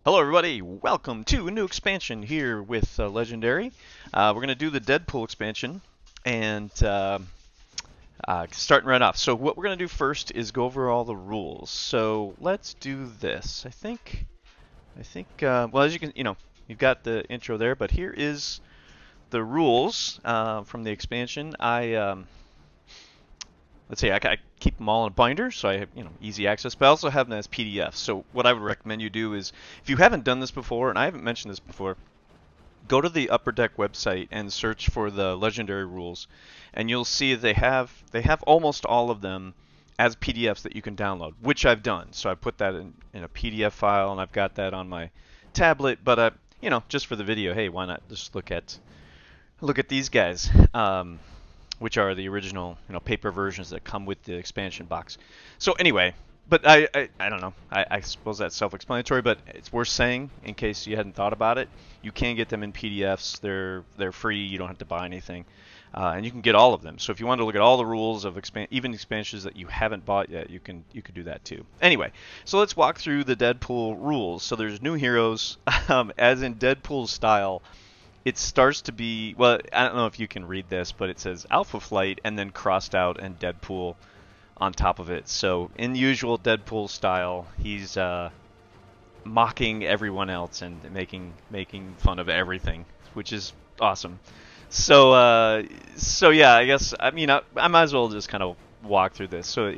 Hello, everybody. Welcome to a new expansion here with Legendary. We're going to do the Deadpool expansion and starting right off. So what we're going to do first is go over all the rules. So let's do this. Well, as you can, you've got the intro there, but here is the rules from the expansion. Let's see, I keep them all in a binder, so I have easy access. But I also have them as PDFs. So what I would recommend you do is, if you haven't done this before, and I haven't mentioned this before, go to the Upper Deck website and search for the Legendary rules, and you'll see they have almost all of them as PDFs that you can download, which I've done. So I put that in a PDF file, and I've got that on my tablet. But just for the video, hey, why not just look at these guys? Which are the original, paper versions that come with the expansion box. So anyway, but I don't know. I suppose that's self-explanatory, but it's worth saying in case you hadn't thought about it. You can get them in PDFs. They're free. You don't have to buy anything, and you can get all of them. So if you want to look at all the rules of even expansions that you haven't bought yet, you could do that too. Anyway, so let's walk through the Deadpool rules. So there's new heroes, as in Deadpool style. It starts to be, well, I don't know if you can read this, but it says Alpha Flight and then crossed out and Deadpool on top of it. So in usual Deadpool style, he's mocking everyone else and making fun of everything, which is awesome. So yeah, I guess I might as well just kind of walk through this. So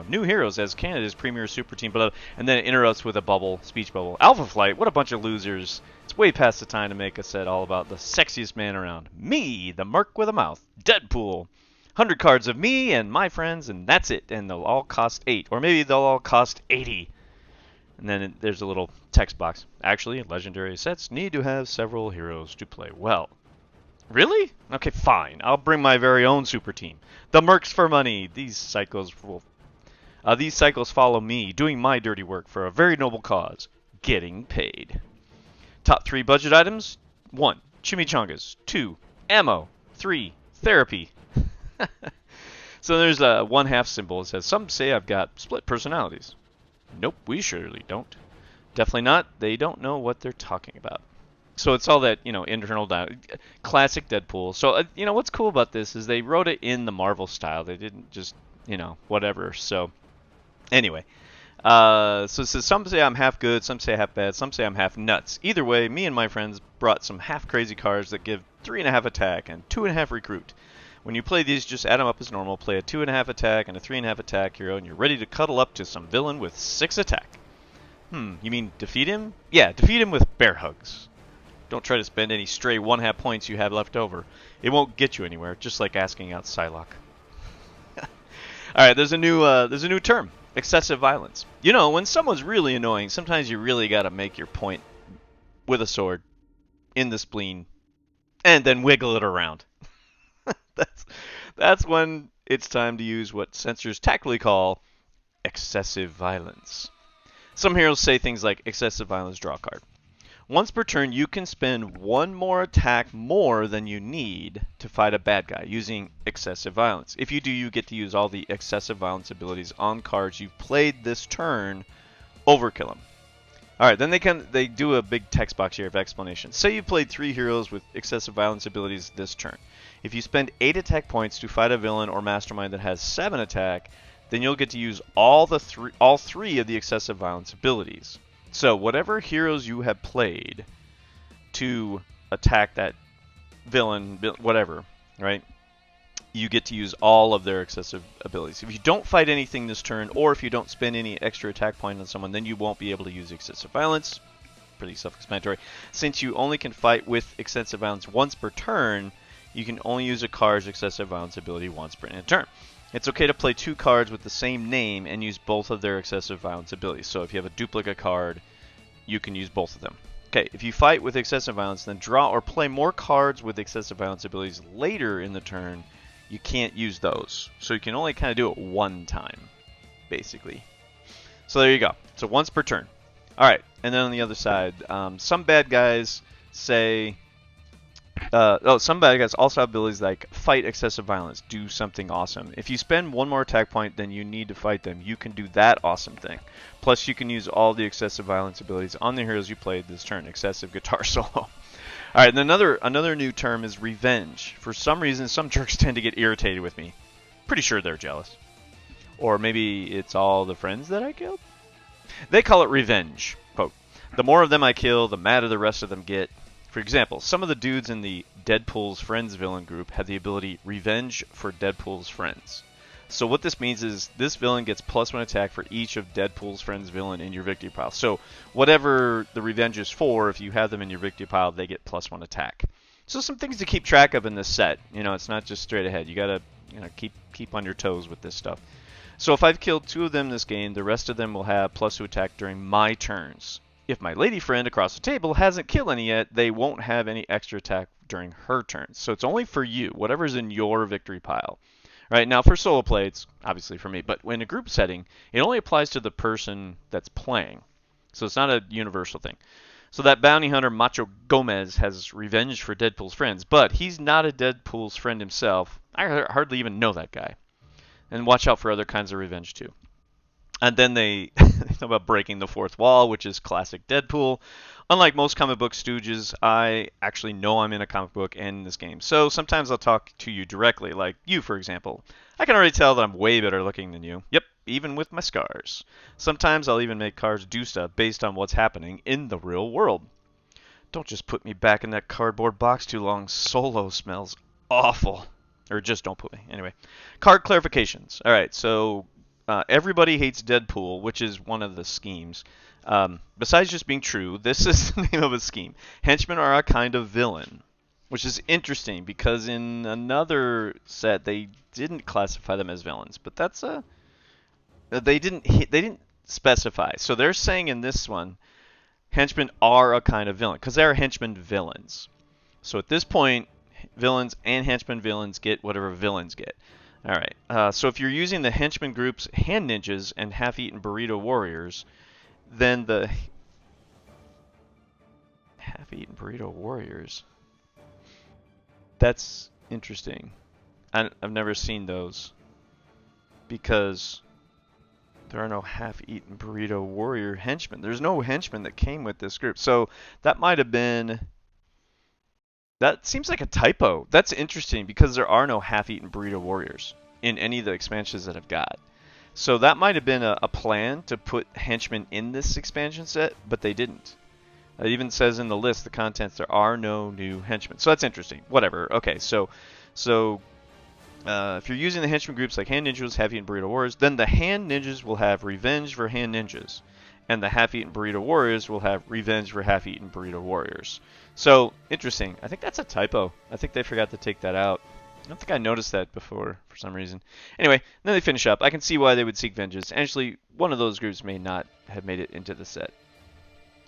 new heroes as Canada's premier super team, and then it interrupts with a speech bubble. Alpha Flight, what a bunch of losers. It's way past the time to make a set all about the sexiest man around. Me, the merc with a mouth. Deadpool. 100 cards of me and my friends, and that's it. And they'll all cost 8. Or maybe they'll all cost 80. And then there's a little text box. Actually, legendary sets need to have several heroes to play well. Really? Okay, fine. I'll bring my very own super team. The mercs for money. These cycles follow me, doing my dirty work for a very noble cause. Getting paid. Top 3 budget items: 1. Chimichangas. 2. Ammo. 3. Therapy. So there's a 1/2 symbol. It says, some say I've got split personalities. Nope, we surely don't. Definitely not. They don't know what they're talking about. So it's all that, internal classic Deadpool. So, what's cool about this is they wrote it in the Marvel style. They didn't just, whatever. So, anyway. So it says, some say I'm half good, some say half bad, some say I'm half nuts. Either way, me and my friends brought some half crazy cards that give 3.5 attack and 2.5 recruit. When you play these, just add them up as normal. Play a 2.5 attack and a 3.5 attack hero, and you're ready to cuddle up to some villain with 6 attack. You mean defeat him? Yeah, defeat him with bear hugs. Don't try to spend any stray 1/2 points you have left over. It won't get you anywhere, just like asking out Psylocke. Alright, there's a new term. Excessive violence. When someone's really annoying, sometimes you really gotta make your point with a sword in the spleen and then wiggle it around. That's when it's time to use what censors tactfully call excessive violence. Some heroes say things like excessive violence, draw a card. Once per turn, you can spend 1 more attack more than you need to fight a bad guy using excessive violence. If you do, you get to use all the excessive violence abilities on cards you've played this turn. Overkill them. Alright, then they do a big text box here of explanation. Say you played 3 heroes with excessive violence abilities this turn. If you spend 8 attack points to fight a villain or mastermind that has 7 attack, then you'll get to use all 3 of the excessive violence abilities. So whatever heroes you have played to attack that villain, whatever, right? You get to use all of their excessive abilities. If you don't fight anything this turn, or if you don't spend any extra attack point on someone, then you won't be able to use excessive violence. Pretty self-explanatory. Since you only can fight with excessive violence once per turn, you can only use a card's excessive violence ability once per turn. It's okay to play 2 cards with the same name and use both of their excessive violence abilities. So if you have a duplicate card, you can use both of them. Okay, if you fight with excessive violence, then draw or play more cards with excessive violence abilities later in the turn, you can't use those. So you can only kind of do it 1 time, basically. So there you go. So once per turn. Alright, and then on the other side, some bad guys say some bad guys also have abilities like fight excessive violence, do something awesome. If you spend one more attack point than you need to fight them, you can do that awesome thing. Plus, you can use all the excessive violence abilities on the heroes you played this turn. Excessive guitar solo. All right, and another new term is revenge. For some reason, some jerks tend to get irritated with me. Pretty sure they're jealous. Or maybe it's all the friends that I killed? They call it revenge. Quote, the more of them I kill, the madder the rest of them get. For example, some of the dudes in the Deadpool's Friends villain group have the ability Revenge for Deadpool's Friends. So what this means is this villain gets +1 attack for each of Deadpool's Friends villain in your victory pile. So whatever the revenge is for, if you have them in your victory pile, they get +1 attack. So some things to keep track of in this set. You know, it's not just straight ahead. You gotta keep on your toes with this stuff. So if I've killed 2 of them this game, the rest of them will have +2 attack during my turns. If my lady friend across the table hasn't killed any yet, they won't have any extra attack during her turn. So it's only for you, whatever's in your victory pile. Right, now for solo play, it's obviously for me, but in a group setting, it only applies to the person that's playing. So it's not a universal thing. So that bounty hunter Macho Gomez has revenge for Deadpool's friends, but he's not a Deadpool's friend himself. I hardly even know that guy. And watch out for other kinds of revenge too. And then they talk about breaking the fourth wall, which is classic Deadpool. Unlike most comic book stooges, I actually know I'm in a comic book and in this game. So sometimes I'll talk to you directly, like you, for example. I can already tell that I'm way better looking than you. Yep, even with my scars. Sometimes I'll even make cards do stuff based on what's happening in the real world. Don't just put me back in that cardboard box too long. Solo smells awful. Or just don't put me. Anyway, card clarifications. All right, so everybody hates Deadpool, which is one of the schemes. Besides just being true, this is the name of a scheme. Henchmen are a kind of villain, which is interesting because in another set they didn't classify them as villains, but that's they didn't specify. So they're saying in this one, henchmen are a kind of villain because they are henchmen villains. So at this point, villains and henchmen villains get whatever villains get. All right. So if you're using the henchmen groups, hand ninjas and half-eaten burrito warriors, then the half-eaten burrito warriors. That's interesting. I've never seen those because there are no half-eaten burrito warrior henchmen. There's no henchmen that came with this group. So that might have been. That seems like a typo. That's interesting because there are no half-eaten burrito warriors in any of the expansions that I've got. So that might have been a plan to put henchmen in this expansion set, but they didn't. It even says in the list, the contents, there are no new henchmen. So that's interesting. Whatever. Okay, so if you're using the henchman groups like hand ninjas, half-eaten burrito warriors, then the hand ninjas will have revenge for hand ninjas, and the half-eaten burrito warriors will have revenge for half-eaten burrito warriors. So, interesting. I think that's a typo. I think they forgot to take that out. I don't think I noticed that before for some reason. Anyway, then they finish up. I can see why they would seek vengeance. Actually, one of those groups may not have made it into the set.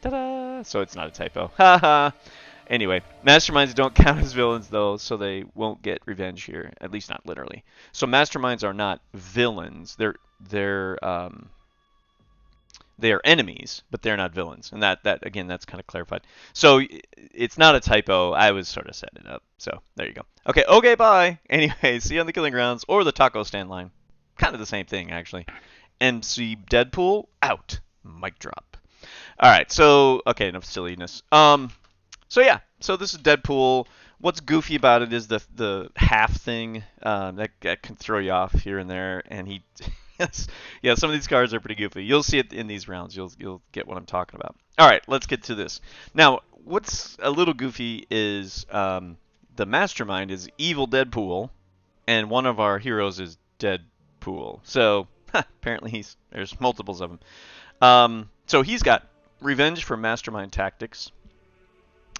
Ta-da! So it's not a typo. Ha-ha! Anyway, masterminds don't count as villains, though, so they won't get revenge here. At least not literally. So masterminds are not villains. They are enemies, but they're not villains. And that again, that's kind of clarified. So it's not a typo. I was sort of setting it up. So there you go. Okay, bye. Anyway, see you on the killing grounds or the taco stand line. Kind of the same thing, actually. MC Deadpool out. Mic drop. All right, so, okay, enough silliness. So yeah, so this is Deadpool. What's goofy about it is the half thing that can throw you off here and there, and he, yeah, some of these cards are pretty goofy. You'll see it in these rounds. You'll get what I'm talking about. All right, let's get to this. Now, what's a little goofy is the Mastermind is evil Deadpool, and one of our heroes is Deadpool. So apparently there's multiples of them. So he's got revenge for Mastermind tactics.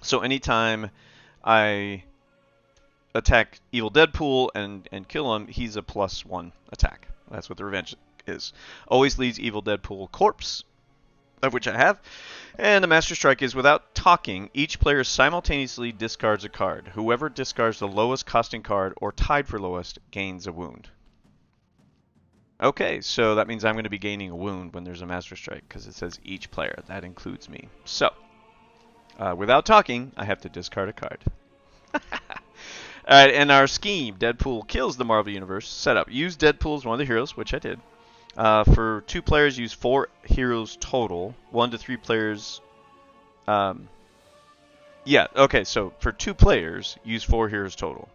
So anytime I attack evil Deadpool and kill him, he's a +1 attack. That's what the revenge is. Always leaves evil Deadpool corpse, of which I have. And the Master Strike is without talking, each player simultaneously discards a card. Whoever discards the lowest costing card or tied for lowest gains a wound. Okay, so that means I'm going to be gaining a wound when there's a Master Strike because it says each player. That includes me. So, without talking, I have to discard a card. Alright, and our scheme, Deadpool kills the Marvel Universe. Setup. Use Deadpool as one of the heroes, which I did. For 2 players, use 4 heroes total. 1 to 3 players... yeah, okay, so for 2 players, use 4 heroes total.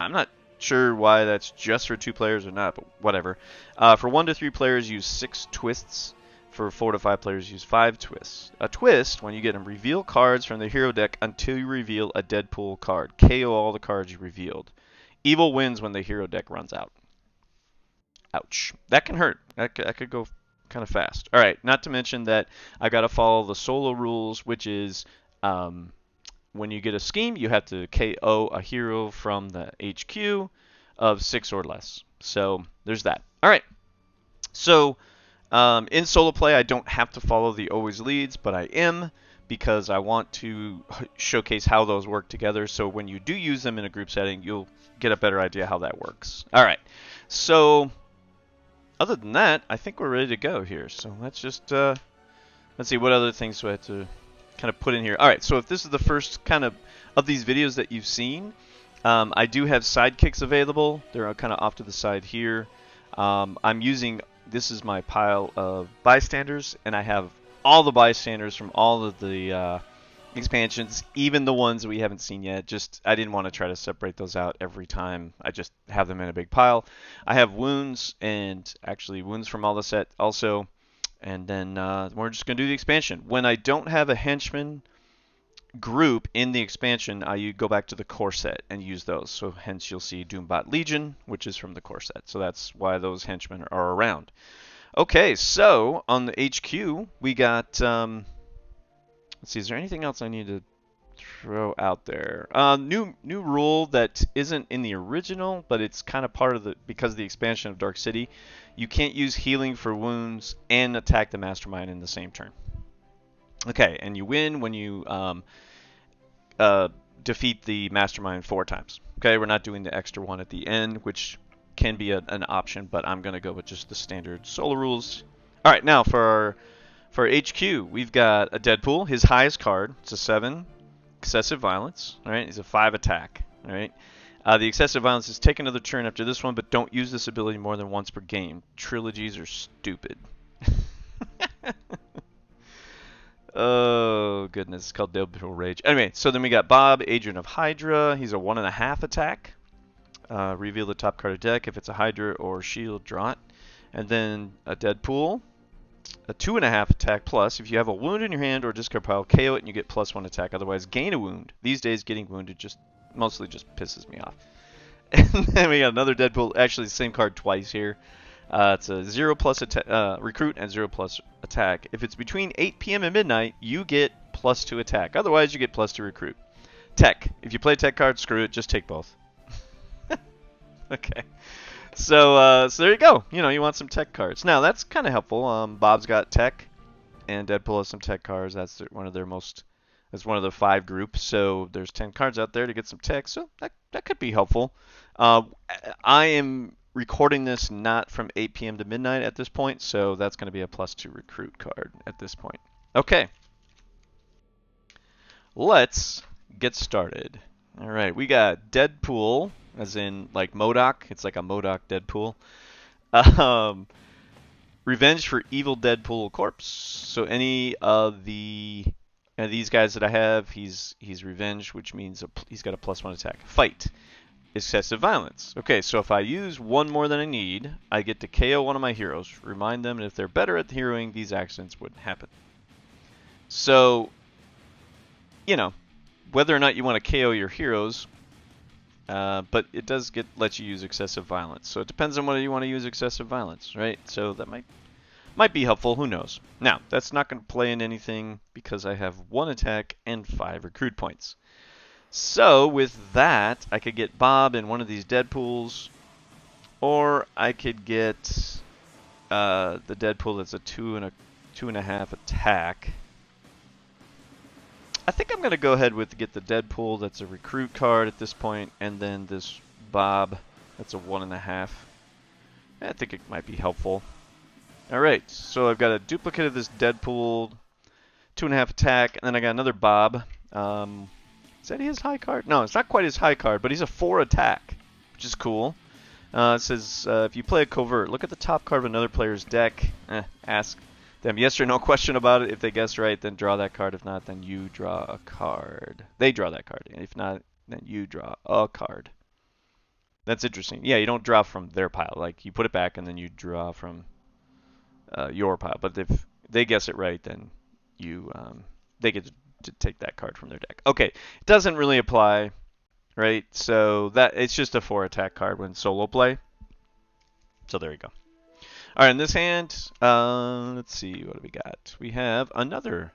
I'm not sure why that's just for 2 players or not, but whatever. For 1 to 3 players, use 6 twists. For 4 to 5 players, use 5 twists. A twist, when you get them, reveal cards from the hero deck until you reveal a Deadpool card. KO all the cards you revealed. Evil wins when the hero deck runs out. Ouch. That can hurt. That could go kind of fast. All right, not to mention that I got to follow the solo rules, which is when you get a scheme, you have to KO a hero from the HQ of 6 or less. So there's that. All right. So in solo play, I don't have to follow the always leads, but I am because I want to showcase how those work together. So when you do use them in a group setting, you'll get a better idea how that works. All right. So other than that, I think we're ready to go here. So let's just let's see what other things do I have to kind of put in here. All right. So if this is the first kind of these videos that you've seen, I do have sidekicks available. They're kind of off to the side here. I'm using, this is my pile of bystanders, and I have all the bystanders from all of the expansions, even the ones we haven't seen yet. Just, I didn't want to try to separate those out every time. I just have them in a big pile. I have wounds, and actually wounds from all the set also. And then we're just going to do the expansion. When I don't have a henchman group in the expansion, I go back to the core set and use those. So hence you'll see Doombot Legion, which is from the core set. So that's why those henchmen are around. Okay, so on the HQ, we got, let's see, is there anything else I need to throw out there? New rule that isn't in the original, but it's kind of part of the, because of the expansion of Dark City, you can't use healing for wounds and attack the Mastermind in the same turn. Okay, and you win when you defeat the Mastermind 4 times. Okay, we're not doing the extra one at the end, which can be an option, but I'm going to go with just the standard solo rules. All right, now for HQ, we've got a Deadpool. His highest card, it's a 7, excessive violence. All right, he's a 5 attack. All right, the excessive violence is take another turn after this one, but don't use this ability more than once per game. Trilogies are stupid. Oh, goodness. It's called Deadpool Rage. Anyway, so then we got Bob, Agent of Hydra. He's a 1.5 attack. Reveal the top card of deck. If it's a Hydra or Shield, draw it. And then a Deadpool, a 2.5 attack plus. If you have a wound in your hand or discard pile, KO it and you get +1 attack. Otherwise, gain a wound. These days, getting wounded mostly just pisses me off. And then we got another Deadpool. Actually, the same card twice here. It's a 0+ recruit and 0+ attack. If it's between 8 p.m. and midnight, you get +2 attack. Otherwise, you get +2 recruit. Tech. If you play tech cards, screw it. Just take both. Okay. So there you go. You know, you want some tech cards. Now, that's kind of helpful. Bob's got tech, and Deadpool has some tech cards. That's one of their most... That's one of the 5 groups. So there's 10 cards out there to get some tech. So that could be helpful. I am recording this not from 8 p.m. to midnight at this point, so that's going to be a +2 recruit card at this point. Okay. Let's get started. All right, we got Deadpool, as in like MODOK. It's like a MODOK Deadpool. Revenge for Evil Deadpool Corpse. So any of these guys that I have, he's revenge, which means he's got a +1 attack. Fight. Excessive violence. Okay, so if I use one more than I need, I get to KO one of my heroes. Remind them that if they're better at heroing, these accidents wouldn't happen. So, you know, whether or not you want to KO your heroes, but it does let you use excessive violence. So it depends on whether you want to use excessive violence, right? So that might be helpful. Who knows? Now, that's not going to play in anything because I have 1 attack and 5 recruit points. So with that, I could get Bob in one of these Deadpools, or I could get the Deadpool that's a 2.5 attack. I think I'm going to go ahead with get the Deadpool that's a recruit card at this point, and then this Bob that's a 1.5. I think it might be helpful. Alright, so I've got a duplicate of this Deadpool, 2.5 attack, and then I got another Bob. Is that his high card? No, it's not quite his high card, but he's a 4 attack, which is cool. It says, if you play a covert, look at the top card of another player's deck. Ask them yes or no question about it. If they guess right, then draw that card. If not, then you draw a card. They draw that card. If not, then you draw a card. That's interesting. Yeah, you don't draw from their pile. Like, you put it back, and then you draw from your pile. But if they guess it right, then you they get to take that card from their deck. Okay, it doesn't really apply. Right, so that it's just a 4 attack card when solo play. So there you go. All right, in this hand, let's see, what do we got? We have another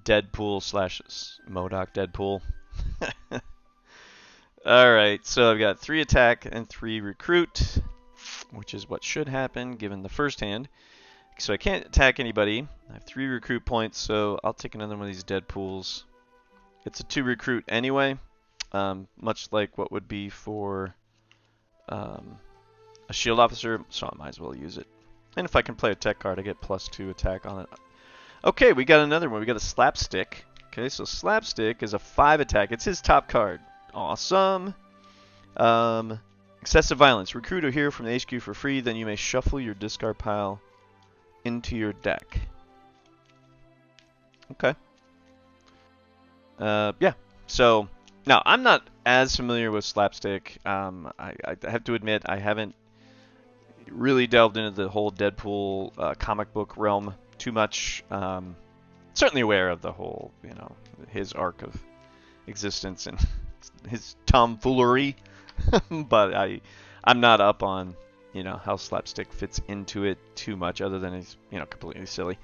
Deadpool slash MODOK Deadpool. All right, so I've got 3 attack and 3 recruit, which is what should happen given the first hand. So I can't attack anybody. I have 3 recruit points, so I'll take another one of these Deadpools. It's a 2 recruit anyway. Much like what would be for a shield officer, so I might as well use it. And if I can play a tech card, I get +2 attack on it. Okay, we got another one. We got a Slapstick. Okay, so Slapstick is a 5 attack. It's his top card. Awesome. Excessive Violence. Recruit a hero from the HQ for free, then you may shuffle your discard pile into your deck. Okay. Yeah, so... Now, I'm not as familiar with Slapstick. I have to admit, I haven't really delved into the whole Deadpool comic book realm too much. Certainly aware of the whole, his arc of existence and his tomfoolery, but I'm not up on, how Slapstick fits into it too much, other than he's, completely silly.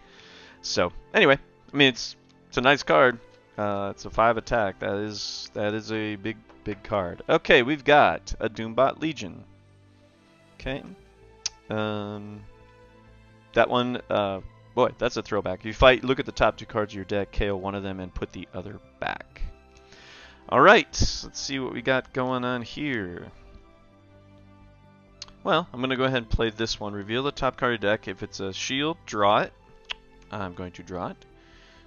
So anyway, I mean, it's a nice card. It's a 5 attack. That is a big card. Okay, we've got a Doombot Legion. Okay. That one, boy, that's a throwback. You fight, look at the top 2 cards of your deck, KO one of them, and put the other back. Alright, let's see what we got going on here. Well, I'm going to go ahead and play this one. Reveal the top card of your deck. If it's a shield, draw it. I'm going to draw it.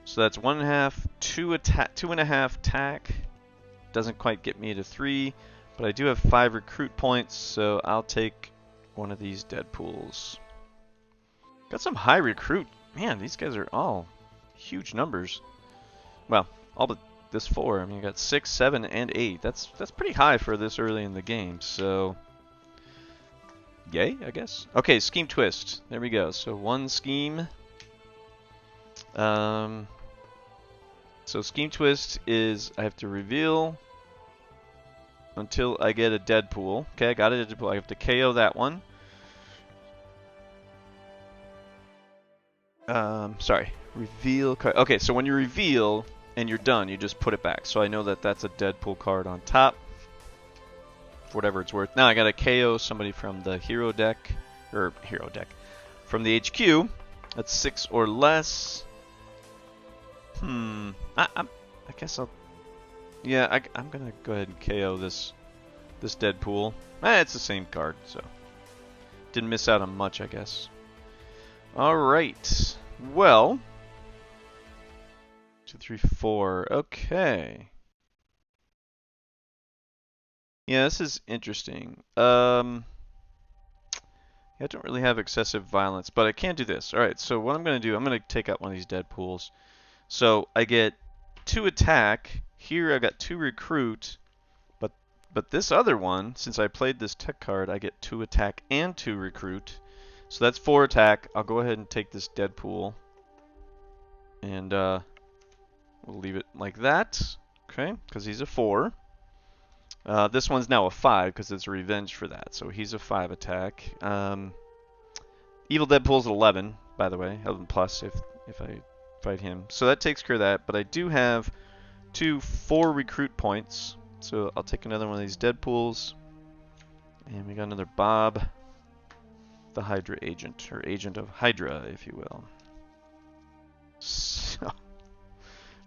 So that's 1.5, 2.5 attack. Doesn't quite get me to 3, but I do have 5 recruit points, so I'll take one of these Deadpools. Got some high recruit. Man, these guys are all huge numbers. Well, all but this 4. I mean, you got 6, 7, and 8. That's pretty high for this early in the game. So, yay, I guess. Okay, Scheme Twist. There we go. So 1 scheme. So Scheme Twist is I have to reveal until I get a Deadpool. Okay, I got a Deadpool. I have to KO that one. Sorry. Reveal card. Okay, so when you reveal and you're done, you just put it back. So I know that that's a Deadpool card on top. For whatever it's worth. Now I gotta KO somebody from the hero deck. From the HQ. That's 6 or less. I guess I'll... Yeah, I'm gonna go ahead and KO this Deadpool. It's the same card, so... Didn't miss out on much, I guess. Alright. Well... 2, 3, 4. Okay. Yeah, this is interesting. I don't really have excessive violence, but I can do this. Alright, so what I'm gonna do, I'm gonna take out one of these Deadpools. So I get 2 attack. Here I've got 2 recruit, but this other one, since I played this tech card, I get 2 attack and 2 recruit. So that's 4 attack. I'll go ahead and take this Deadpool, and we'll leave it like that. Okay, because he's a 4. This one's now a 5 because it's a revenge for that. So he's a 5 attack. Evil Deadpool's 11, by the way, 11 plus if I fight him. So that takes care of that, but I do have 4 recruit points. So I'll take another one of these Deadpools. And we got another Bob, the Hydra agent, or agent of Hydra, if you will. So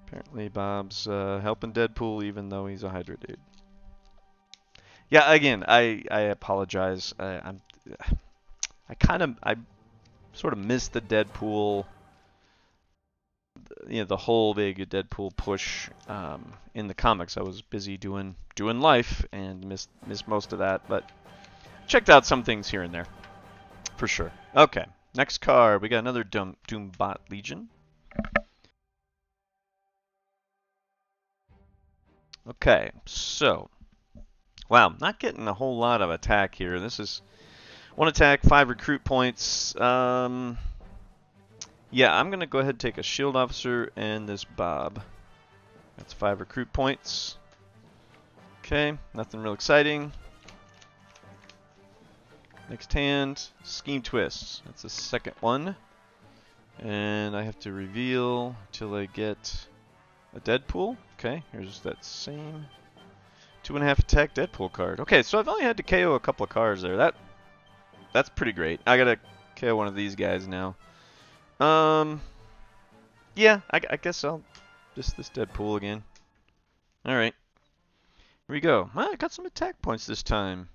apparently Bob's helping Deadpool even though he's a Hydra dude. Yeah, again, I apologize. I sort of missed the Deadpool the whole big Deadpool push in the comics. I was busy doing life and missed most of that, but checked out some things here and there for sure. Okay, next card we got another Doombot Legion. Okay, so wow, not getting a whole lot of attack here. This is 1 attack, 5 recruit points. Yeah, I'm going to go ahead and take a shield officer and this Bob. That's 5 recruit points. Okay, nothing real exciting. Next hand, Scheme Twists. That's the second one. And I have to reveal till I get a Deadpool. Okay, here's that same 2.5 attack Deadpool card. Okay, so I've only had to KO a couple of cards there. That's pretty great. I gotta KO one of these guys now. Yeah, I guess I'll just this Deadpool again. Alright. Here we go. I got some attack points this time.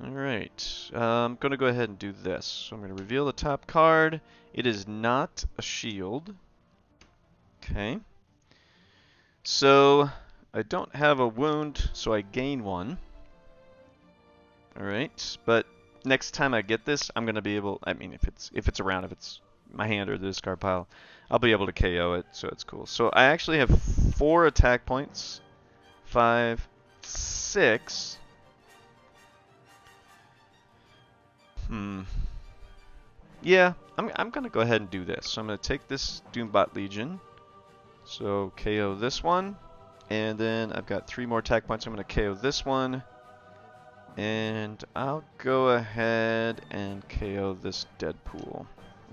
Alright. I'm going to go ahead and do this. So I'm going to reveal the top card. It is not a shield. Okay. So I don't have a wound, so I gain 1. Alright. But next time I get this, I'm going to be able, I mean, if it's around, if it's my hand or the discard pile, I'll be able to KO it, so it's cool. So I actually have 4 attack points. 5, 6. Yeah, I'm going to go ahead and do this. So I'm going to take this Doombot Legion. So KO this one. And then I've got 3 more attack points. I'm going to KO this one. And I'll go ahead and KO this Deadpool.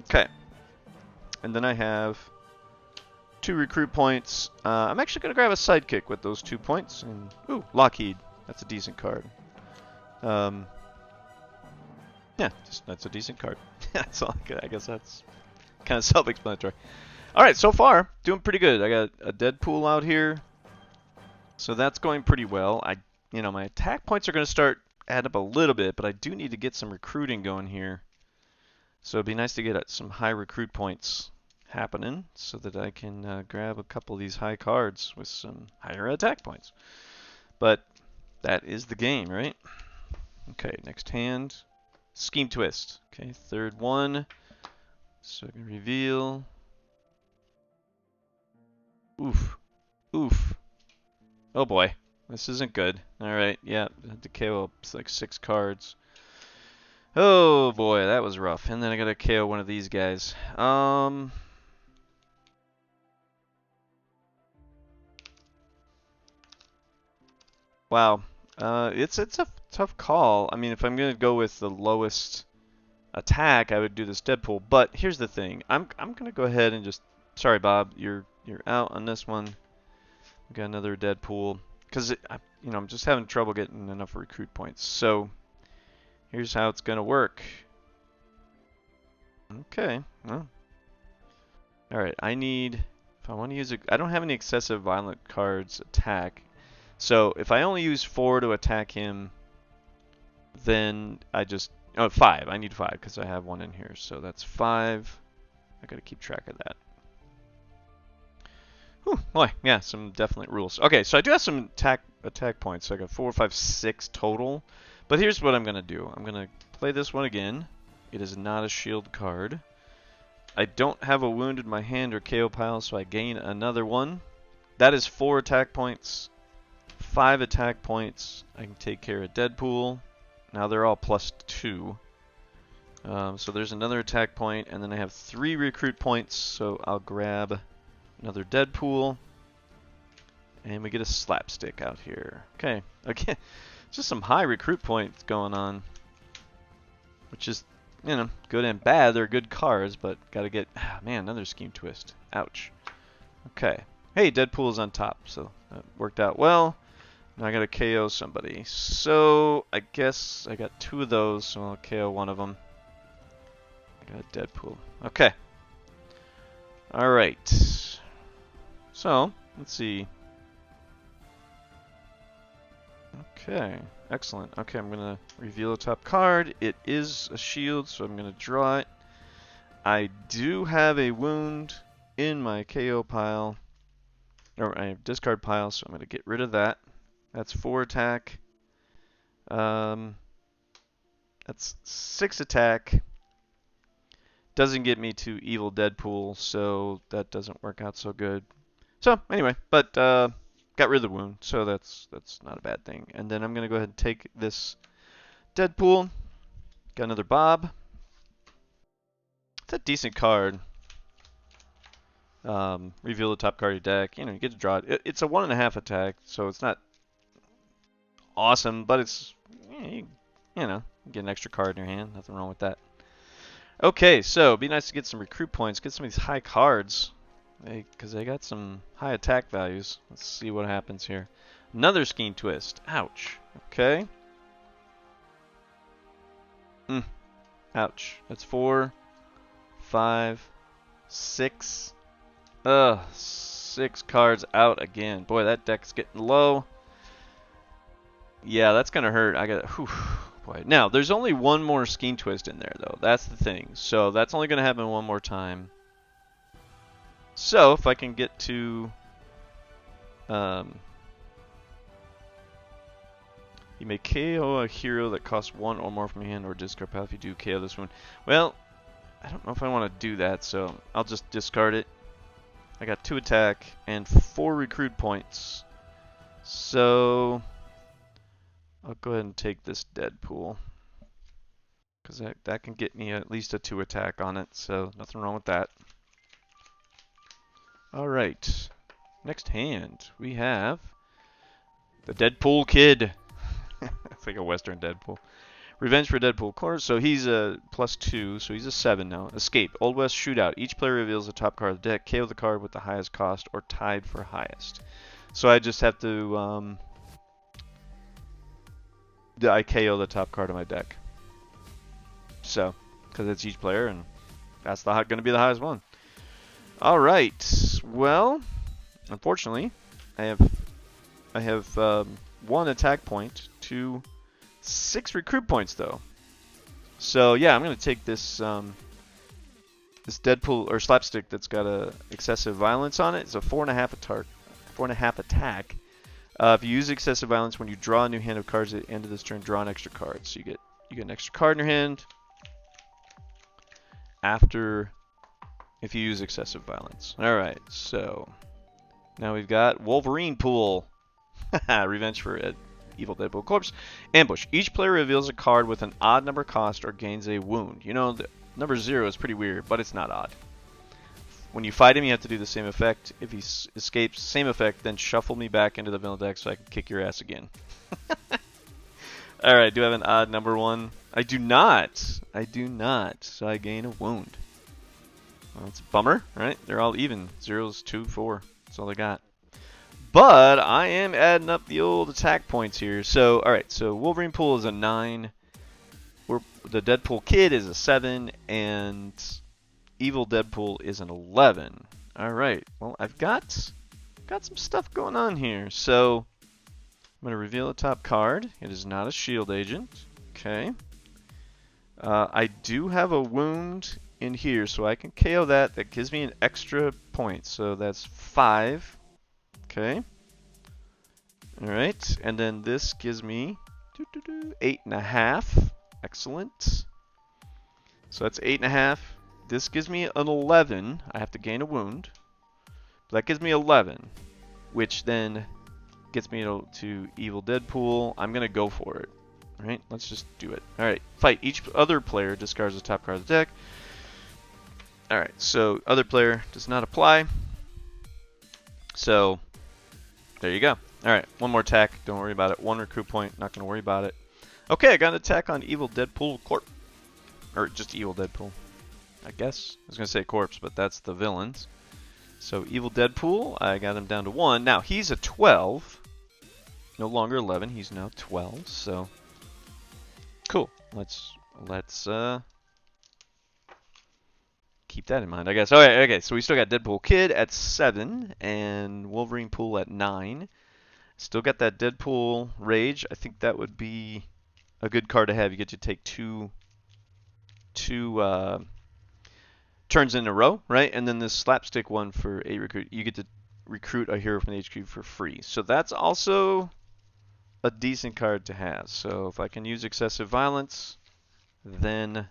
Okay. And then I have 2 recruit points. I'm actually going to grab a Sidekick with those 2 points. And ooh, Lockheed. That's a decent card. Yeah, that's a decent card. That's all. I guess that's kind of self-explanatory. All right, so far doing pretty good. I got a Deadpool out here, so that's going pretty well. My attack points are going to start add up a little bit, but I do need to get some recruiting going here. So it'd be nice to get some high recruit points happening so that I can grab a couple of these high cards with some higher attack points. But that is the game, right? Okay, next hand. Scheme Twist. Okay, third one. So I can reveal. Oof. Oof. Oh boy. This isn't good. Alright, yeah. I had to KO up like 6 cards. Oh boy, that was rough. And then I gotta KO one of these guys. Wow. It's a tough call. I mean, if I'm gonna go with the lowest attack, I would do this Deadpool. But here's the thing. I'm gonna go ahead and just. Sorry, Bob. You're out on this one. We got another Deadpool because I'm just having trouble getting enough recruit points. So here's how it's gonna work. Okay. Well. All right. If I want to use it, I don't have any excessive violent cards attack. So if I only use 4 to attack him, then I just 5. I need 5 because I have 1 in here. So that's 5. I gotta keep track of that. Whew, boy, yeah, some definite rules. Okay, so I do have some attack points. So I got 4, 5, 6 total. But here's what I'm gonna do. I'm gonna play this one again. It is not a shield card. I don't have a wound in my hand or KO pile, so I gain another 1. That is 4 attack points. 5 attack points. I can take care of Deadpool. Now they're all +2. So there's another attack point, and then I have 3 recruit points, so I'll grab another Deadpool. And we get a Slapstick out here. Okay, again, just some high recruit points going on. Which is, good and bad. They're good cards, but gotta get, man, another Scheme Twist. Ouch. Okay. Hey, Deadpool's on top, so that worked out well. Now I gotta KO somebody. So I guess I got 2 of those, so I'll KO one of them. I got Deadpool. Okay. Alright. So, let's see. Okay. Excellent. Okay, I'm gonna reveal the top card. It is a shield, so I'm gonna draw it. I do have a wound in my KO pile, or my discard pile, so I'm going to get rid of that. That's 4 attack. That's 6 attack. Doesn't get me to Evil Deadpool, so that doesn't work out so good. So anyway, but got rid of the wound, so that's not a bad thing. And then I'm going to go ahead and take this Deadpool. Got another Bob. It's a decent card. Reveal the top card of your deck. You know, you get to draw it. It's a 1.5 attack, so it's not awesome, but it's, you know, you get an extra card in your hand. Nothing wrong with that. Okay, so it'd be nice to get some recruit points, get some of these high cards, because they got some high attack values. Let's see what happens here. Another Scheme Twist. Ouch. Okay. Ouch. That's 4, 5, 6. 6 cards out again. Boy, that deck's getting low. Yeah, that's gonna hurt. I got. Boy. Now, there's only one more Scheme Twist in there, though. That's the thing. So that's only gonna happen one more time. So if I can get to, you may KO a hero that costs 1 or more from your hand or discard pile if you do KO this one. Well, I don't know if I want to do that, so I'll just discard it. I got 2 attack and 4 recruit points. So I'll go ahead and take this Deadpool, because that can get me at least a 2 attack on it, so nothing wrong with that. Alright, next hand we have the Deadpool Kid. It's like a Western Deadpool. Revenge for Deadpool, of course. So he's a +2, so he's a 7 now. Escape. Old West Shootout. Each player reveals the top card of the deck. KO the card with the highest cost or tied for highest. So I just have to, I KO the top card of my deck. So, because it's each player, and that's going to be the highest one. Alright. Well, unfortunately, I have 1 attack point to 6 recruit points, though. So yeah, I'm gonna take this this Deadpool or Slapstick that's got a excessive violence on it. It's a 4.5 attack. If you use excessive violence when you draw a new hand of cards at the end of this turn, draw an extra card. So you get an extra card in your hand after if you use excessive violence. All right, so now we've got Wolverine Pool. Revenge for Evil Deadpool Corpse. Ambush. Each player reveals a card with an odd number cost or gains a wound. You know, the number 0 is pretty weird, but it's not odd. When you fight him, you have to do the same effect. If he escapes, same effect, then shuffle me back into the villain deck so I can kick your ass again. Alright, do I have an odd number 1? I do not. I do not. So I gain a wound. Well, that's a bummer, right? They're all even. 0s, 2, 4. That's all they got. But I am adding up the old attack points here. So, alright, so Wolverine Pool is a 9. The Deadpool Kid is a 7. And Evil Deadpool is an 11. Alright, well, I've got some stuff going on here. So, I'm going to reveal the top card. It is not a shield agent. Okay. I do have a wound in here, so I can KO that. That gives me an extra point. So that's 5. Okay. Alright, and then this gives me 8.5. Excellent. So that's 8.5. This gives me an 11. I have to gain a wound. That gives me 11, which then gets me to Evil Deadpool. I'm going to go for it. Alright, let's just do it. Alright, fight. Each other player discards the top card of the deck. Alright, so other player does not apply. So, there you go. Alright, 1 more attack. Don't worry about it. 1 recruit point. Not going to worry about it. Okay, I got an attack on Evil Deadpool Corp. Or just Evil Deadpool, I guess. I was going to say Corpse, but that's the villains. So, Evil Deadpool, I got him down to 1. Now, he's a 12. No longer 11. He's now 12. So, cool. Let's keep that in mind, I guess. Okay, so we still got Deadpool Kid at 7 and Wolverine Pool at 9. Still got that Deadpool Rage. I think that would be a good card to have. You get to take two turns in a row, right? And then this Slapstick one for a recruit. You get to recruit a hero from the HQ for free. So that's also a decent card to have. So if I can use Excessive Violence, then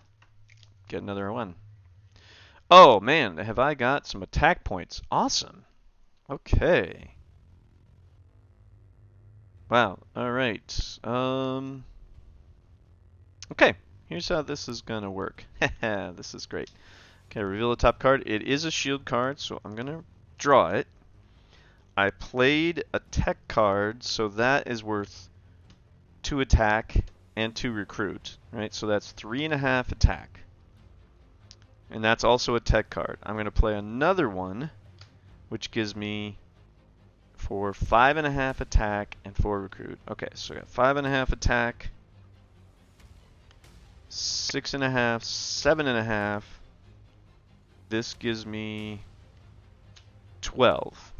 get another one. Oh man, have I got some attack points. Awesome. Okay. Wow. All right. Okay. Here's how this is gonna work. This is great. Okay, reveal the top card. It is a shield card, so I'm gonna draw it. I played a tech card, so that is worth 2 attack and 2 recruit, right? So that's 3.5 attack. And that's also a tech card. I'm going to play another one, which gives me for 5.5 attack and 4 recruit. Okay, so I got 5.5 attack, 6.5, 7.5. This gives me 12.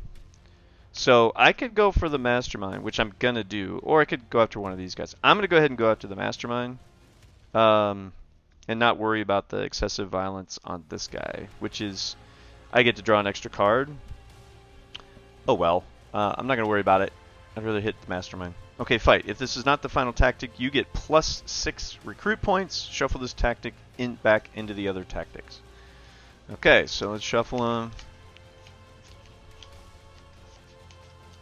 So I could go for the Mastermind, which I'm going to do, or I could go after one of these guys. I'm going to go ahead and go after the Mastermind. And not worry about the excessive violence on this guy, which is I get to draw an extra card. Oh well, I'm not going to worry about it. I'd rather hit the Mastermind. Okay, fight. If this is not the final tactic, you get +6 recruit points. Shuffle this tactic back into the other tactics. Okay, so let's shuffle them.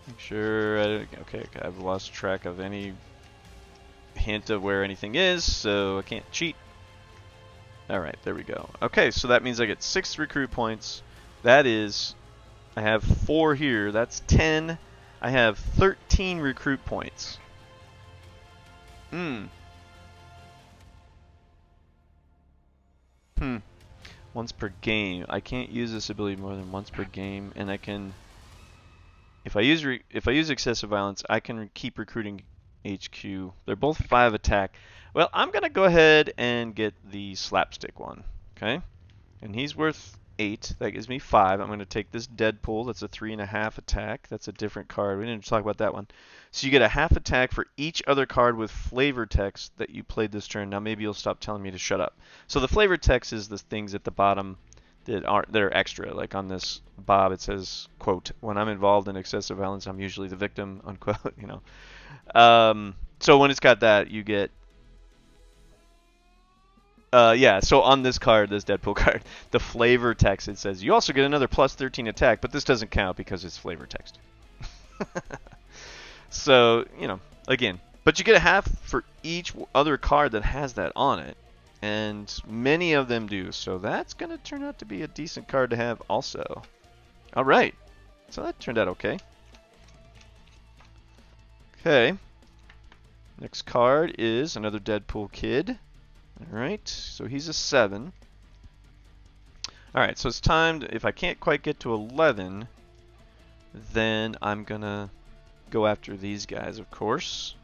Make sure okay, I've lost track of any hint of where anything is, so I can't cheat. Alright, there we go. Okay, so that means I get 6 recruit points. That is, I have 4 here. That's 10. I have 13 recruit points. Once per game. I can't use this ability more than once per game, and I can... If I use excessive violence, I can keep recruiting HQ. They're both 5 attack. Well, I'm going to go ahead and get the Slapstick one, okay? And he's worth 8. That gives me 5. I'm going to take this Deadpool. That's a 3.5 attack. That's a different card. We didn't talk about that one. So you get a half attack for each other card with flavor text that you played this turn. Now maybe you'll stop telling me to shut up. So the flavor text is the things at the bottom that are extra. Like on this Bob, it says, quote, "When I'm involved in excessive violence, I'm usually the victim," unquote, you know. So when it's got that, you get... yeah, so on this card, this Deadpool card, the flavor text, it says, you also get another +13 attack, but this doesn't count because it's flavor text. So, you know, again, but you get a half for each other card that has that on it, and many of them do, so that's going to turn out to be a decent card to have also. Alright, so that turned out okay. Okay, next card is another Deadpool kid. Alright, so he's a 7. Alright, so it's time, if I can't quite get to 11, then I'm gonna go after these guys, of course.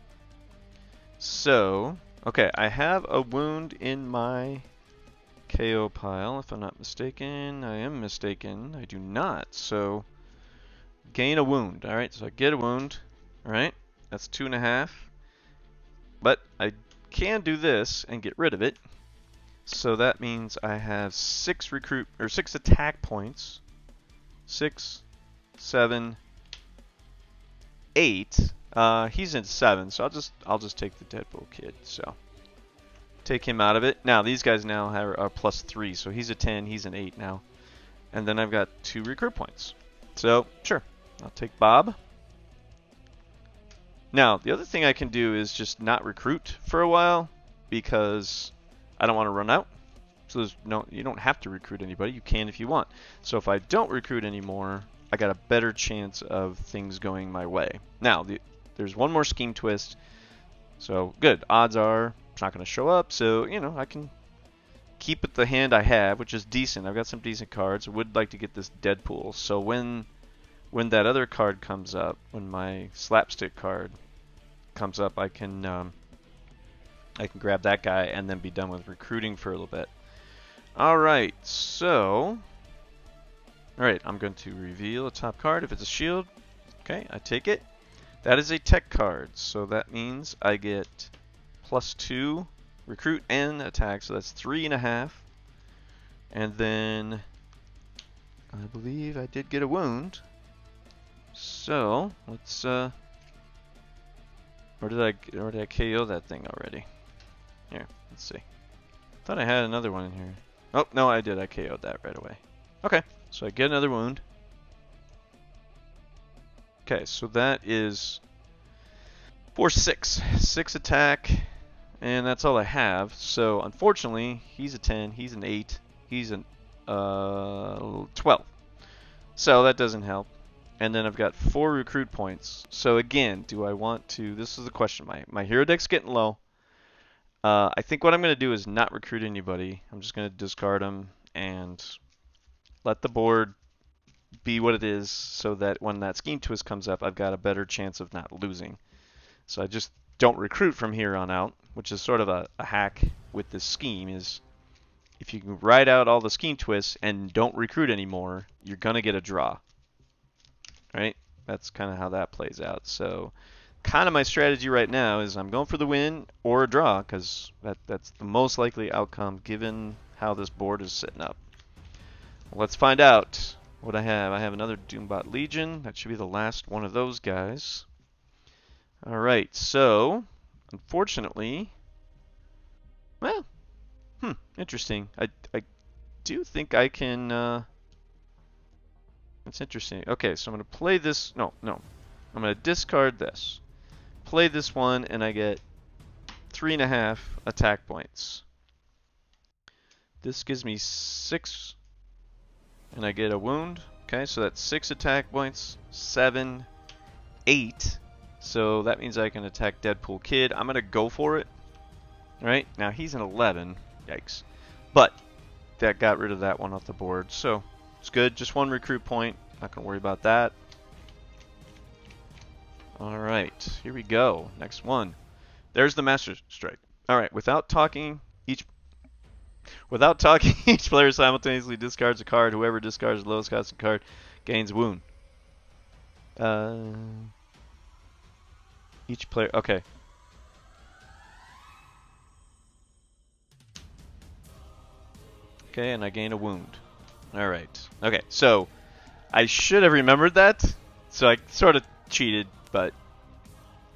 So, okay, I have a wound in my KO pile, if I'm not mistaken. I am mistaken. I do not. So, gain a wound. Alright, so I get a wound. Alright, that's 2.5. But I can do this and get rid of it. So that means I have 6 attack points. 6, 7, 8. He's in 7, so I'll just take the Deadpool kid. So take him out of it. Now these guys now are +3, so he's a 10, he's an 8 now. And then I've got 2 recruit points. So sure, I'll take Bob. Now, the other thing I can do is just not recruit for a while because I don't want to run out. So you don't have to recruit anybody. You can if you want. So if I don't recruit anymore, I got a better chance of things going my way. Now, there's one more scheme twist. So good. Odds are it's not going to show up. So, you know, I can keep it the hand I have, which is decent. I've got some decent cards. I would like to get this Deadpool. So when that other card comes up, when my Slapstick card comes up, I can grab that guy and then be done with recruiting for a little bit. Alright, so... Alright, I'm going to reveal a top card. If it's a shield, okay, I take it. That is a tech card, so that means I get +2 recruit and attack, so that's 3.5. And then I believe I did get a wound. So let's or did I KO that thing already? Here, let's see. Thought I had another one in here. Oh no, I did. I KO'd that right away. Okay, so I get another wound. Okay, so that is for 6 attack, and that's all I have. So unfortunately, he's a 10, he's an 8, he's an 12. So that doesn't help. And then I've got 4 recruit points. So again, do I want to? This is the question. My hero deck's getting low. I think what I'm going to do is not recruit anybody. I'm just going to discard them and let the board be what it is, so that when that scheme twist comes up, I've got a better chance of not losing. So I just don't recruit from here on out, which is sort of a hack with this scheme. Is if you can ride out all the scheme twists and don't recruit anymore, you're going to get a draw. Right? That's kind of how that plays out. So kind of my strategy right now is I'm going for the win or a draw, because that's the most likely outcome given how this board is sitting up. Let's find out what I have. I have another Doombot Legion. That should be the last one of those guys. Alright, so unfortunately, well, interesting. I do think I can, that's interesting. Okay, so I'm going to play this, no, I'm going to discard this. Play this one, and I get 3.5 attack points. This gives me 6, and I get a wound. Okay, so that's 6 attack points, 7, 8. So that means I can attack Deadpool Kid. I'm going to go for it. Right? Now he's an 11. Yikes. But that got rid of that one off the board. So it's good. Just 1 recruit point. Not going to worry about that. Alright. Here we go. Next one. There's the Master Strike. Alright. Without talking, each player simultaneously discards a card. Whoever discards the lowest costing card gains wound. Each player, okay. Okay, and I gain a wound. Alright. Okay, so I should have remembered that. So I sort of cheated, but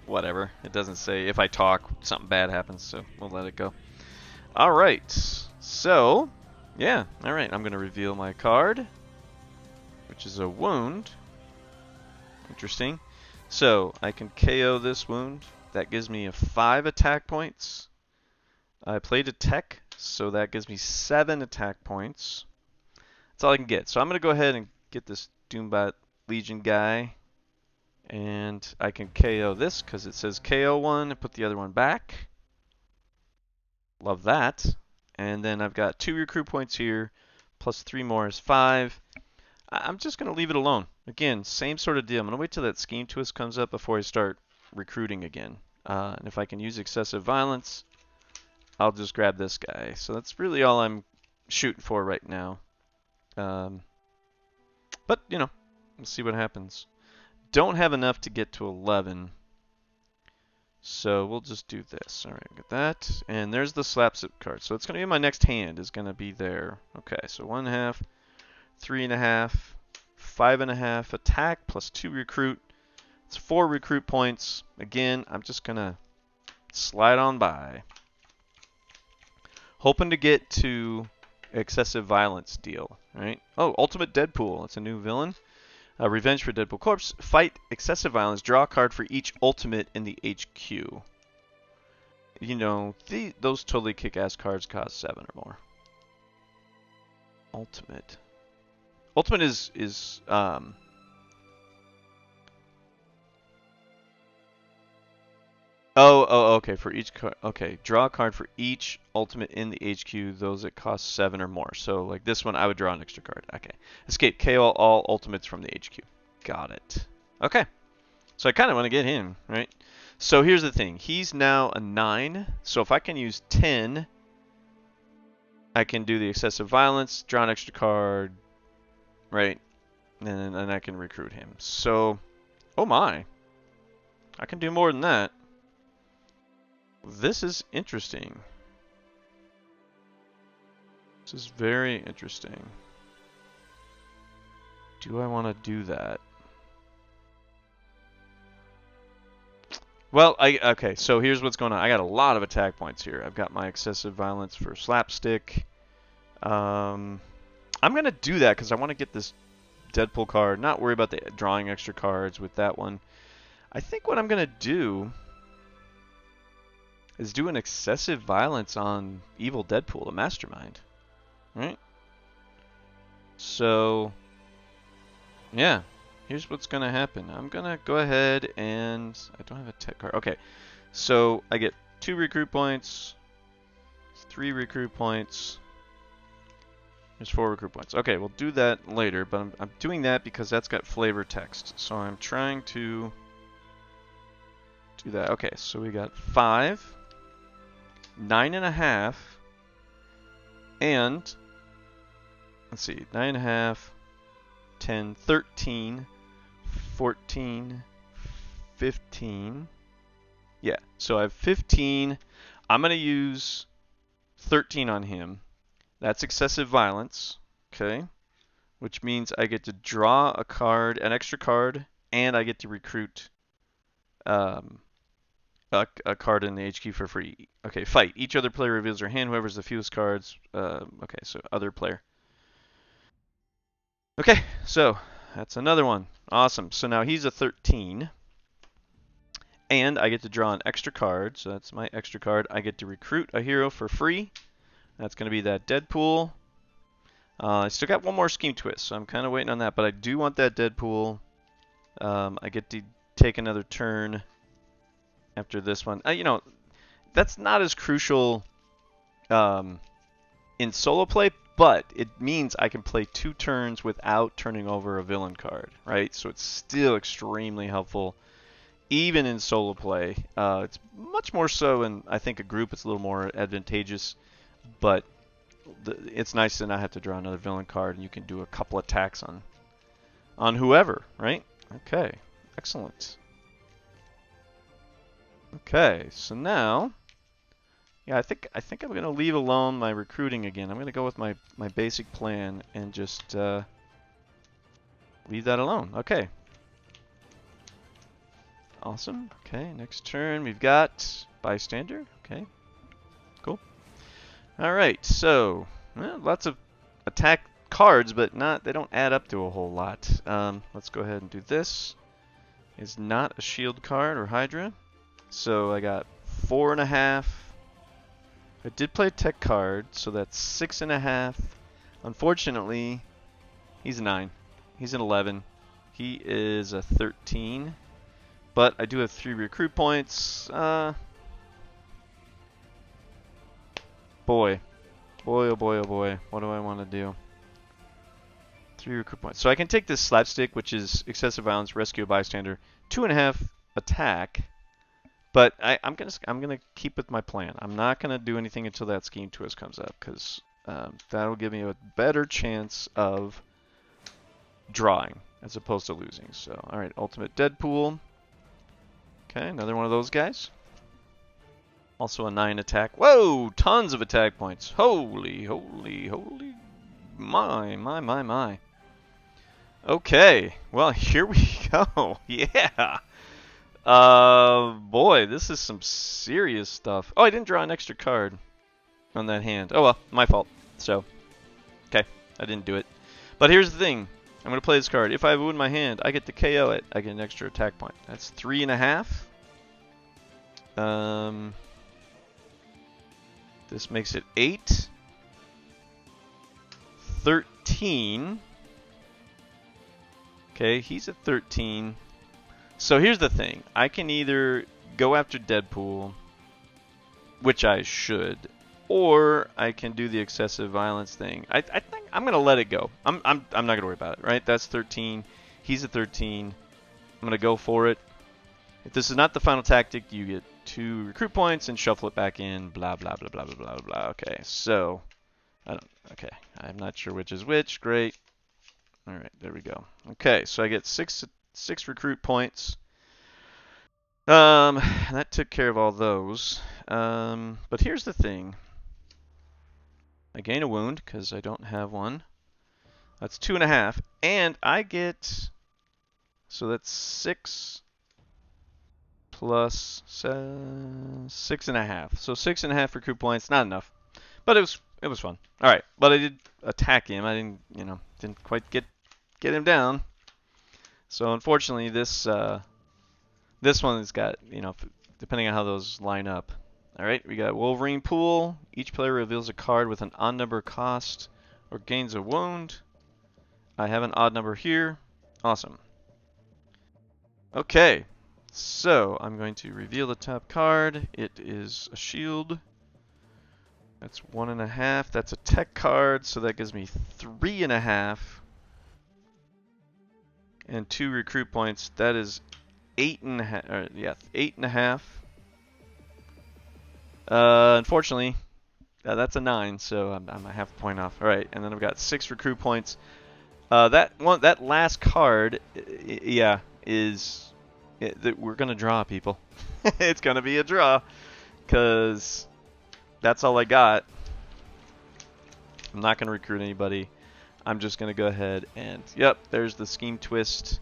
whatever. It doesn't say if I talk, something bad happens, so we'll let it go. Alright. So, yeah. Alright, I'm going to reveal my card, which is a wound. Interesting. So, I can KO this wound. That gives me a 5 attack points. I played a tech, so that gives me 7 attack points. That's all I can get. So I'm going to go ahead and get this Doombot Legion guy. And I can KO this because it says KO one and put the other one back. Love that. And then I've got 2 recruit points here, plus 3 more is 5. I'm just going to leave it alone. Again, same sort of deal. I'm going to wait till that scheme twist comes up before I start recruiting again. And if I can use excessive violence, I'll just grab this guy. So that's really all I'm shooting for right now. But, you know, we'll see what happens. Don't have enough to get to 11. So we'll just do this. All right, get that. And there's the Slapstick card. So it's going to be my next hand is going to be there. Okay, so 1.5, 3.5, 5.5 attack plus 2 recruit. It's 4 recruit points. Again, I'm just going to slide on by. Hoping to get to excessive violence deal, right? Oh, Ultimate Deadpool. It's a new villain. Revenge for Deadpool Corpse. Fight excessive violence. Draw a card for each ultimate in the HQ. You know, those totally kick-ass cards cost 7 or more. Ultimate. Ultimate is Oh, okay. For each card, okay. Draw a card for each ultimate in the HQ. Those that cost 7 or more. So, like this one, I would draw an extra card. Okay. Escape. KO all ultimates from the HQ. Got it. Okay. So I kind of want to get him, right? So here's the thing. He's now a 9. So if I can use 10, I can do the excessive violence, draw an extra card, right? And then I can recruit him. So, oh my. I can do more than that. This is interesting. This is very interesting. Do I want to do that? Well, okay, so here's what's going on. I got a lot of attack points here. I've got my excessive violence for Slapstick. I'm going to do that because I want to get this Deadpool card. Not worry about the drawing extra cards with that one. I think what I'm going to do is do an excessive violence on Evil Deadpool, the Mastermind. Right? So, yeah. Here's what's going to happen. I'm going to go ahead and... I don't have a tech card. Okay. So, I get 2 recruit points, 3 recruit points. There's 4 recruit points. Okay, we'll do that later, but I'm doing that because that's got flavor text. So I'm trying to do that. Okay, so we got 5, 9.5, and let's see, 9.5, 10, 13, 14, 15. Yeah, so I have 15. I'm going to use 13 on him. That's excessive violence, okay? Which means I get to draw a card, an extra card, and I get to recruit a card in the HQ for free. Okay, fight. Each other player reveals their hand. Whoever's the fewest cards. Okay, so other player. Okay, so that's another one. Awesome. So now he's a 13. And I get to draw an extra card. So that's my extra card. I get to recruit a hero for free. That's going to be that Deadpool. I still got one more scheme twist, so I'm kind of waiting on that. But I do want that Deadpool. I get to take another turn after this one. You know, that's not as crucial in solo play, but it means I can play 2 turns without turning over a villain card, right? So it's still extremely helpful, even in solo play. It's much more so in, I think, a group. It's a little more advantageous. But it's nice to not have to draw another villain card, and you can do a couple attacks on whoever, right? Okay, excellent. Okay, so now, yeah, I think I'm gonna leave alone my recruiting again. I'm gonna go with my basic plan and just leave that alone. Okay. Awesome. Okay, next turn we've got bystander. Okay. Cool. All right, so lots of attack cards, but they don't add up to a whole lot. Let's go ahead and do this. It's not a shield card or Hydra, so I got 4.5. I did play a tech card, so that's 6.5. Unfortunately, he's a 9. He's an 11. He is a 13, but I do have 3 recruit points. Boy, oh boy, oh boy. What do I want to do? 3 recruit points. So I can take this Slapstick, which is excessive violence, rescue a bystander, 2.5 attack. But I'm gonna keep with my plan. I'm not gonna do anything until that scheme twist comes up, because that'll give me a better chance of drawing as opposed to losing. So, all right, ultimate Deadpool. Okay, another one of those guys. Also a 9 attack. Whoa! Tons of attack points. Holy, holy, holy. My. Okay. Well, here we go. Yeah. Boy, this is some serious stuff. Oh, I didn't draw an extra card on that hand. Oh, well, my fault. So, okay. I didn't do it. But here's the thing. I'm going to play this card. If I wound my hand, I get to KO it. I get an extra attack point. That's 3.5. This makes it 8. 13. Okay, he's at 13. So here's the thing. I can either go after Deadpool, which I should, or I can do the excessive violence thing. I think I'm going to let it go. I'm not going to worry about it, right? That's 13. He's at 13. I'm going to go for it. If this is not the final tactic, you get 2 recruit points and shuffle it back in, blah, blah, blah, blah, blah, blah, blah. Okay, so, okay, I'm not sure which is which. Great. All right, there we go. Okay, so I get 6 recruit points. That took care of all those. But here's the thing. I gain a wound because I don't have one. That's 2.5. And I get... So that's 6 plus 6.5. So 6.5 recruit points. Not enough. But it was fun. Alright. But I did attack him. I didn't quite get him down. So unfortunately this one has got, depending on how those line up. Alright, we got Wolverine Pool. Each player reveals a card with an odd number cost or gains a wound. I have an odd number here. Awesome. Okay, so I'm going to reveal the top card. It is a shield. That's 1.5. That's a tech card, so that gives me 3.5. And 2 recruit points. That is 8.5. Yeah, 8.5. Unfortunately, that's a 9, so I'm a half point off. All right, and then I've got 6 recruit points. That last card, yeah, we're gonna draw, people. It's gonna be a draw, cause that's all I got. I'm not gonna recruit anybody. I'm just gonna go ahead and, yep, there's the scheme twist.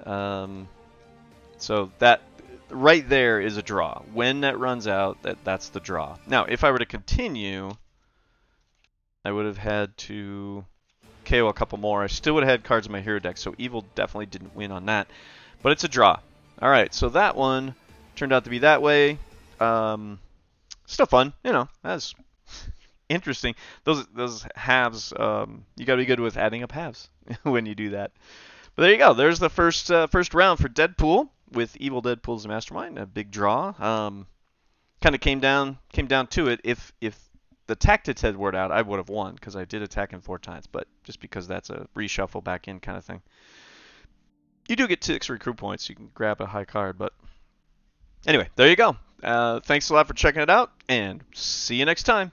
So that right there is a draw. When that runs out, that's the draw. Now, if I were to continue, I would have had to KO a couple more. I still would have had cards in my hero deck, so Evil definitely didn't win on that. But it's a draw. Alright, so that one turned out to be that way. Still fun, that's interesting. Those halves, you gotta be good with adding up halves when you do that. But there you go. There's the first round for Deadpool with Evil Deadpool's Mastermind. A big draw. Kind of came down to it. If the tactics had worked out, I would have won because I did attack him 4 times. But just because that's a reshuffle back in kind of thing. You do get 6 recruit points. You can grab a high card. But anyway, there you go. Thanks a lot for checking it out, and see you next time.